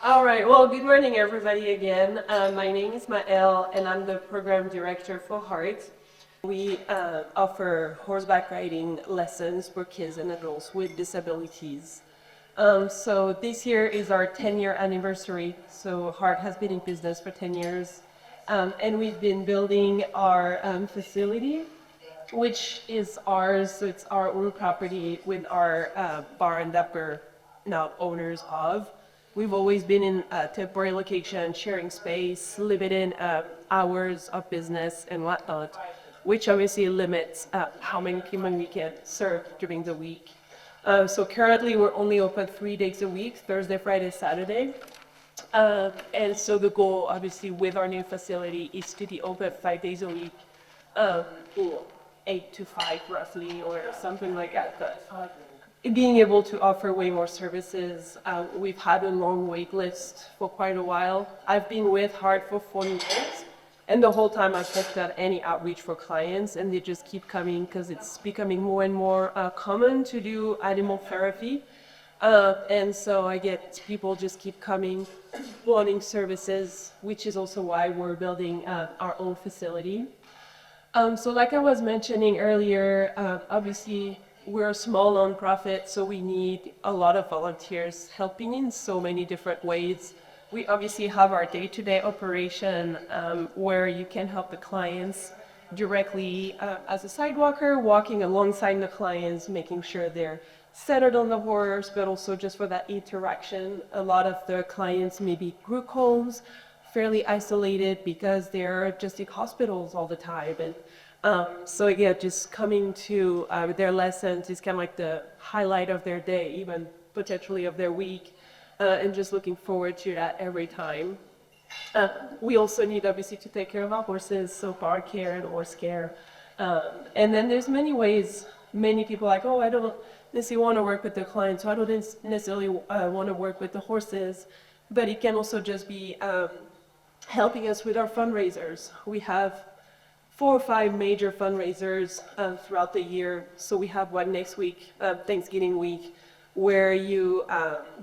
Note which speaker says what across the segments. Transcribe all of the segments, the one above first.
Speaker 1: All right, well, good morning, everybody, again. My name is Maëlle, and I'm the program director for Hart. We offer horseback riding lessons for kids and adults with disabilities. So this year is our 10-year anniversary. So Hart has been in business for 10 years, and we've been building our facility, which is ours. So it's our own property with our barn that we're now owners of. We've always been in a temporary location, sharing space, limited hours of business and whatnot, which obviously limits how many people we can serve during the week. So currently we're only open 3 days a week, Thursday, Friday, Saturday. And so the goal, obviously, with our new facility is to be open 5 days a week, 8 to 5 roughly, or something like that. But being able to offer way more services. We've had a long wait list for quite a while. I've been with Hart for 40 years, and the whole time I've looked at any outreach for clients, and they just keep coming because it's becoming more and more common to do animal therapy. And so I get people just keep coming, wanting services, which is also why we're building our own facility. So like I was mentioning earlier, obviously we're a small nonprofit, so we need a lot of volunteers helping in so many different ways. We obviously have our day-to-day operation where you can help the clients directly as a sidewalker, walking alongside the clients, making sure they're centered on the horse, but also just for that interaction. A lot of the clients may be group homes, fairly isolated because they're just in hospitals all the time. And so again, just coming to their lessons is kind of like the highlight of their day, even potentially of their week, and just looking forward to that every time. We also need obviously to take care of our horses, so bar care and horse care. And then there's many ways, many people are like, oh, I don't necessarily want to work with the clients, so I don't necessarily want to work with the horses, but it can also just be helping us with our fundraisers. We have 4 or 5 major fundraisers throughout the year. So we have one next week, Thanksgiving week, where you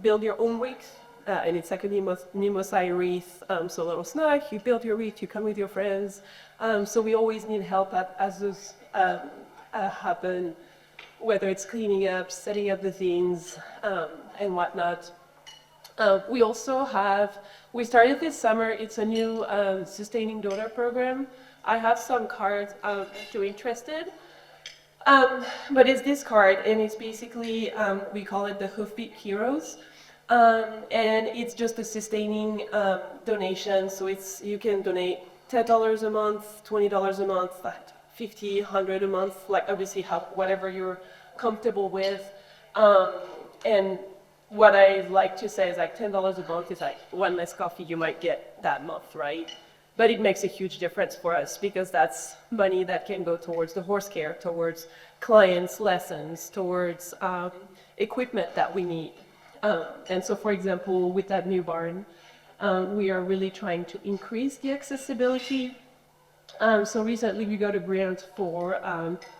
Speaker 1: build your own wreath, and it's like a mimosa wreath, so a little snack, you build your wreath, you come with your friends. So we always need help as those happen, whether it's cleaning up, setting up the things, and whatnot. We also we started this summer, it's a new Sustaining Donor program. I have some cards if you're interested. But it's this card, and it's basically, we call it the Hoofbeat Heroes. And it's just a sustaining donation, so you can donate $10 a month, $20 a month, $50, $100 a month, like obviously whatever you're comfortable with. And what I like to say is like $10 a month is like one less coffee you might get that month, right? But it makes a huge difference for us because that's money that can go towards the horse care, towards clients' lessons, towards equipment that we need. And so, for example, with that new barn, we are really trying to increase the accessibility. So recently we got a grant for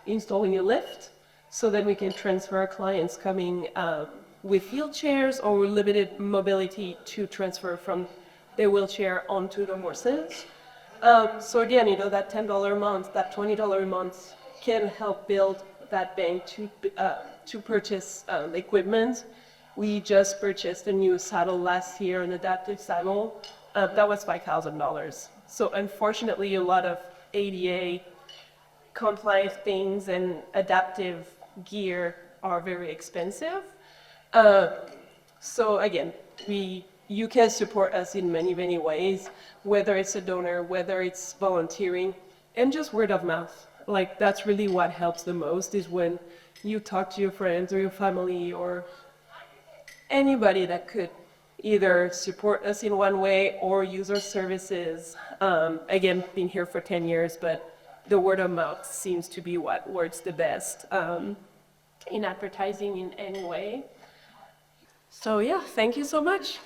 Speaker 1: installing a lift, so that we can transfer our clients coming with wheelchairs or limited mobility to transfer from their wheelchair onto the horses. So again, that $10 a month, that $20 a month can help build that bank to purchase equipment. We just purchased a new saddle last year, an adaptive saddle. That was $5,000. So unfortunately, a lot of ADA compliant things and adaptive gear are very expensive. So again, you can support us in many, many ways, whether it's a donor, whether it's volunteering, and just word of mouth. Like that's really what helps the most is when you talk to your friends or your family or anybody that could either support us in one way or use our services. Again, been here for 10 years, but the word of mouth seems to be what works the best in advertising in any way. So yeah, thank you so much.